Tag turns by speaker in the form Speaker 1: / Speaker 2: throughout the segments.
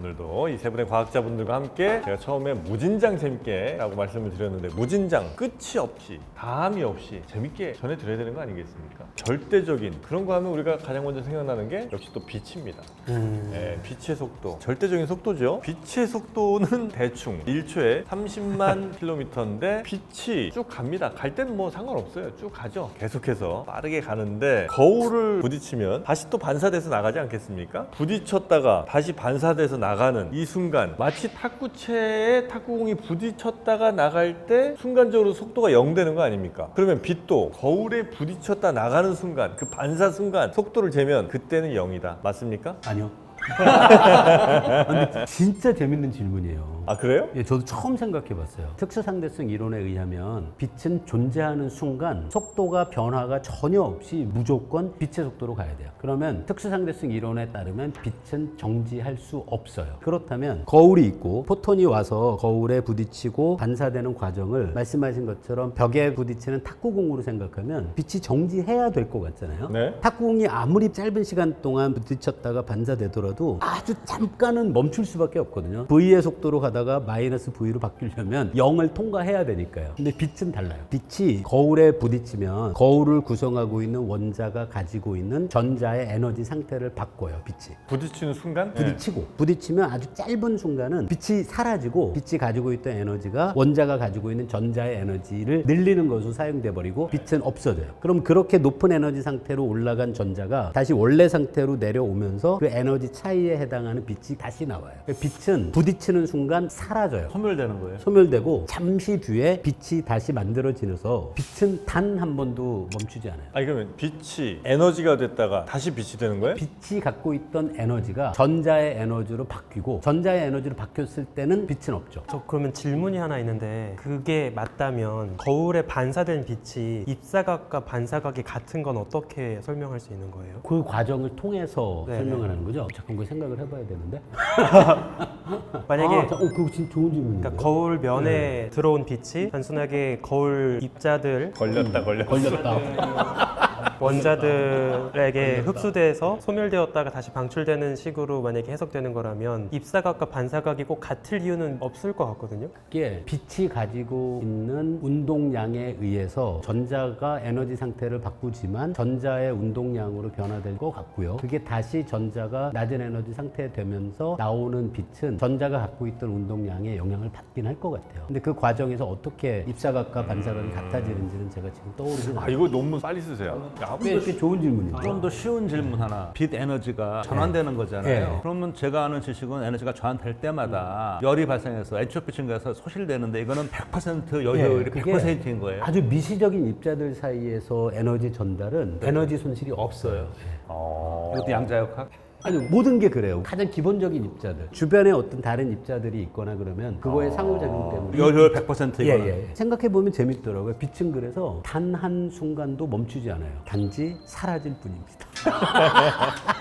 Speaker 1: 오늘도 이 세 분의 과학자분들과 함께 제가 처음에 무진장 재밌게 라고 말씀을 드렸는데 무진장 끝이 없이 다함이 없이 재밌게 전해드려야 되는 거 아니겠습니까? 절대적인 그런 거 하면 우리가 가장 먼저 생각나는 게 역시 또 빛입니다. 네, 빛의 속도 절대적인 속도죠. 빛의 속도는 대충 1초에 30만 킬로미터인데 빛이 쭉 갑니다. 갈 때는 뭐 상관없어요. 쭉 가죠. 계속해서 빠르게 가는데 거울을 부딪히면 다시 또 반사돼서 나가지 않겠습니까? 부딪혔다가 다시 반사돼서 나가는 이 순간 마치 탁구채에 탁구공이 부딪혔다가 나갈 때 순간적으로 속도가 0 되는 거 아닙니까? 그러면 빛도 거울에 부딪혔다 나가는 순간 그 반사 순간 속도를 재면 그때는 0이다. 맞습니까?
Speaker 2: 아니요. 근데 진짜 재밌는 질문이에요.
Speaker 1: 아 그래요?
Speaker 2: 예, 저도 처음 생각해봤어요. 특수상대성 이론에 의하면 빛은 존재하는 순간 속도가 변화가 전혀 없이 무조건 빛의 속도로 가야 돼요. 그러면 특수상대성 이론에 따르면 빛은 정지할 수 없어요. 그렇다면 거울이 있고 포톤이 와서 거울에 부딪히고 반사되는 과정을 말씀하신 것처럼 벽에 부딪히는 탁구공으로 생각하면 빛이 정지해야 될 것 같잖아요.
Speaker 1: 네.
Speaker 2: 탁구공이 아무리 짧은 시간 동안 부딪혔다가 반사되더라도 아주 잠깐은 멈출 수밖에 없거든요. V의 속도로 가다가 마이너스 V로 바뀌려면 0을 통과해야 되니까요. 근데 빛은 달라요. 빛이 거울에 부딪히면 거울을 구성하고 있는 원자가 가지고 있는 전자의 에너지 상태를 바꿔요. 빛이.
Speaker 1: 부딪히는 순간?
Speaker 2: 부딪히고 부딪히면 아주 짧은 순간은 빛이 사라지고 빛이 가지고 있던 에너지가 원자가 가지고 있는 전자의 에너지를 늘리는 것으로 사용돼 버리고 빛은 없어져요. 그럼 그렇게 높은 에너지 상태로 올라간 전자가 다시 원래 상태로 내려오면서 그 에너지 차이에 해당하는 빛이 다시 나와요. 빛은 부딪히는 순간 사라져요.
Speaker 1: 소멸되는 거예요?
Speaker 2: 소멸되고 잠시 뒤에 빛이 다시 만들어지면서 빛은 단 한 번도 멈추지 않아요.
Speaker 1: 아니 그러면 빛이 에너지가 됐다가 다시 빛이 되는 거예요?
Speaker 2: 빛이 갖고 있던 에너지가 전자의 에너지로 바뀌고 전자의 에너지로 바뀌었을 때는 빛은 없죠.
Speaker 3: 저 그러면 질문이 하나 있는데 그게 맞다면 거울에 반사된 빛이 입사각과 반사각이 같은 건 어떻게 설명할 수 있는 거예요?
Speaker 2: 그 과정을 통해서
Speaker 3: 네.
Speaker 2: 설명을 하는 거죠. 잠깐 그 생각을 해봐야 되는데.
Speaker 3: 만약에
Speaker 2: 그거 진짜 좋은 질문이에요.
Speaker 3: 그러니까 거울 면에 들어온 빛이 단순하게 거울 입자들
Speaker 1: 걸렸다
Speaker 2: 걸렸다.
Speaker 3: 원자들에게 흡수돼서 소멸되었다가 다시 방출되는 식으로 만약에 해석되는 거라면 입사각과 반사각이 꼭 같을 이유는 없을 것 같거든요.
Speaker 2: 그게 빛이 가지고 있는 운동량에 의해서 전자가 에너지 상태를 바꾸지만 전자의 운동량으로 변화될 것 같고요. 그게 다시 전자가 낮은 에너지 상태 되면서 나오는 빛은 전자가 갖고 있던 운동량에 영향을 받긴 할 것 같아요. 근데 그 과정에서 어떻게 입사각과 반사각이 같아지는지는 제가 지금 떠오르진
Speaker 1: 아
Speaker 2: 않아요.
Speaker 1: 이거 논문 빨리 쓰세요.
Speaker 2: 왜 이렇게 좋은 질문이죠?
Speaker 4: 좀 더 쉬운 질문 하나. 빛 에너지가 전환되는 거잖아요.
Speaker 2: 네.
Speaker 4: 그러면 제가 아는 지식은 에너지가 전환될 때마다 열이 발생해서 엔트로피 증가해서 소실되는데 이거는 100% 여유율이
Speaker 2: 그게
Speaker 4: 100%인 거예요.
Speaker 2: 아주 미시적인 입자들 사이에서 에너지 전달은 에너지 손실이 없어요.
Speaker 4: 이것도 양자역학?
Speaker 2: 아니 모든 게 그래요. 가장 기본적인 입자들 주변에 어떤 다른 입자들이 있거나 그러면 그거의 상호작용 때문에
Speaker 4: 여유율 100% 이거는.
Speaker 2: 생각해보면 재밌더라고요. 빛은 그래서 단 한 순간도 멈추지 않아요. 단지 사라질 뿐입니다.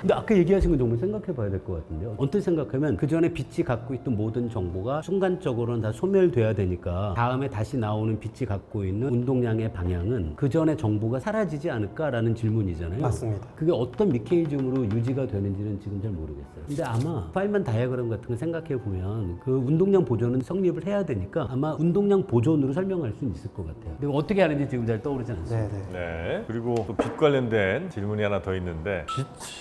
Speaker 2: 근데 아까 얘기하신 건 정말 생각해봐야 될 것 같은데요. 언뜻 생각하면 그 전에 빛이 갖고 있던 모든 정보가 순간적으로는 다 소멸돼야 되니까 다음에 다시 나오는 빛이 갖고 있는 운동량의 방향은 그 전에 정보가 사라지지 않을까라는 질문이잖아요.
Speaker 3: 맞습니다.
Speaker 2: 그게 어떤 미케니즘으로 유지가 되는지는 지금 잘 모르겠어요. 근데 아마 파인만 다이어그램 같은 거 생각해보면 그 운동량 보존은 성립을 해야 되니까 아마 운동량 보존으로 설명할 수는 있을 것 같아요. 근데 어떻게 하는지 지금 잘 떠오르지 않습니다.
Speaker 3: 네네.
Speaker 1: 네. 그리고 또 빛 관련된 질문이 하나 더 있는데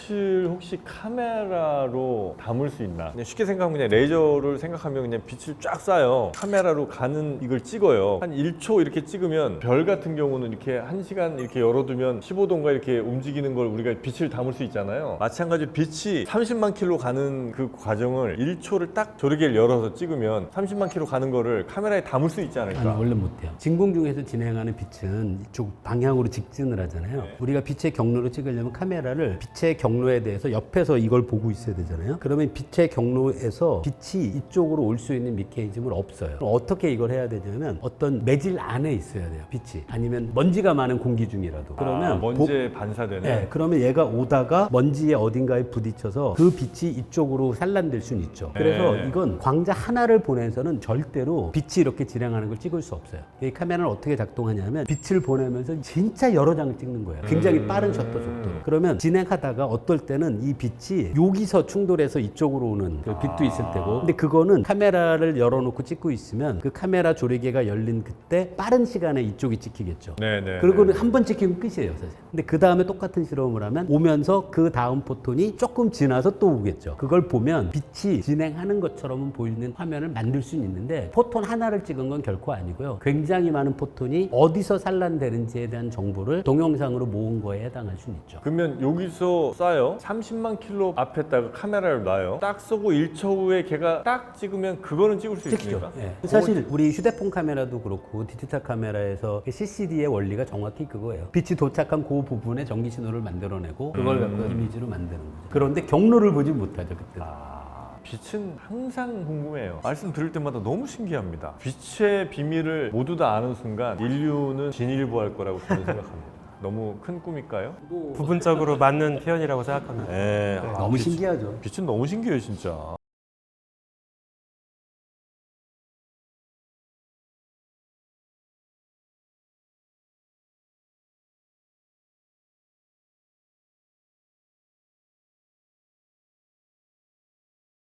Speaker 1: 빛을 혹시 카메라로 담을 수 있나? 그냥 쉽게 생각하면 그냥 레이저를 생각하면 그냥 빛을 쫙 쏴요. 카메라로 가는 이걸 찍어요. 한 1초 이렇게 찍으면 별 같은 경우는 이렇게 1시간 이렇게 열어두면 15도인가 이렇게 움직이는 걸 우리가 빛을 담을 수 있잖아요. 마찬가지로 빛이 30만 킬로 가는 그 과정을 1초를 딱 조리개를 열어서 찍으면 30만 킬로 가는 거를 카메라에 담을 수 있지 않을까?
Speaker 2: 아니 원래 못해요. 진공 중에서 진행하는 빛은 이쪽 방향으로 직진을 하잖아요. 우리가 빛의 경로를 찍으려면 카메라를 빛의 경로에 대해서 옆에서 이걸 보고 있어야 되잖아요. 그러면 빛의 경로에서 빛이 이쪽으로 올 수 있는 미케니즘은 없어요. 그럼 어떻게 이걸 해야 되냐면 어떤 매질 안에 있어야 돼요. 빛이. 아니면 먼지가 많은 공기 중이라도. 그러면
Speaker 1: 먼지에 반사되는.
Speaker 2: 네, 그러면 얘가 오다가 먼지에 어딘가에 부딪혀서 그 빛이 이쪽으로 산란될 수는 있죠. 그래서
Speaker 1: 네.
Speaker 2: 이건 광자 하나를 보내서는 절대로 빛이 이렇게 진행하는 걸 찍을 수 없어요. 이 카메라는 어떻게 작동하냐면 빛을 보내면서 진짜 여러 장을 찍는 거예요. 굉장히 빠른 셔터 속도로. 그러면 뭐냐면 진행하다가 어떨 때는 이 빛이 여기서 충돌해서 이쪽으로 오는 그 빛도 있을 테고, 근데 그거는 카메라를 열어놓고 찍고 있으면 그 카메라 조리개가 열린 그때 빠른 시간에 이쪽이 찍히겠죠.
Speaker 1: 네네.
Speaker 2: 그리고는 한 번 찍히면 끝이에요, 사실. 근데 그 다음에 똑같은 실험을 하면 오면서 그 다음 포톤이 조금 지나서 또 오겠죠. 그걸 보면 빛이 진행하는 것처럼 보이는 화면을 만들 수는 있는데 포톤 하나를 찍은 건 결코 아니고요. 굉장히 많은 포톤이 어디서 산란되는지에 대한 정보를 동영상으로 모은 거에 해당할 수는 있죠.
Speaker 1: 그러면 여기서 쏴요. 30만 킬로 앞에다가 카메라를 놔요. 딱 쏘고 1초 후에 걔가 딱 찍으면 그거는 찍을 수 있습니까?
Speaker 2: 예. 사실 우리 휴대폰 카메라도 그렇고 디지털 카메라에서 CCD의 원리가 정확히 그거예요. 빛이 도착한 그 부분에 전기 신호를 만들어내고 그걸 갖고 이미지로 만드는 거죠. 그런데 경로를 보지 못하죠, 그때.
Speaker 1: 빛은 항상 궁금해요. 말씀 들을 때마다 너무 신기합니다. 빛의 비밀을 모두 다 아는 순간 인류는 진일보할 거라고 저는 생각합니다. 너무 큰 꿈일까요?
Speaker 3: 부분적으로 맞는 표현이라고 생각합니다.
Speaker 1: 네.
Speaker 2: 너무 신기하죠.
Speaker 1: 빛은 너무 신기해요, 진짜.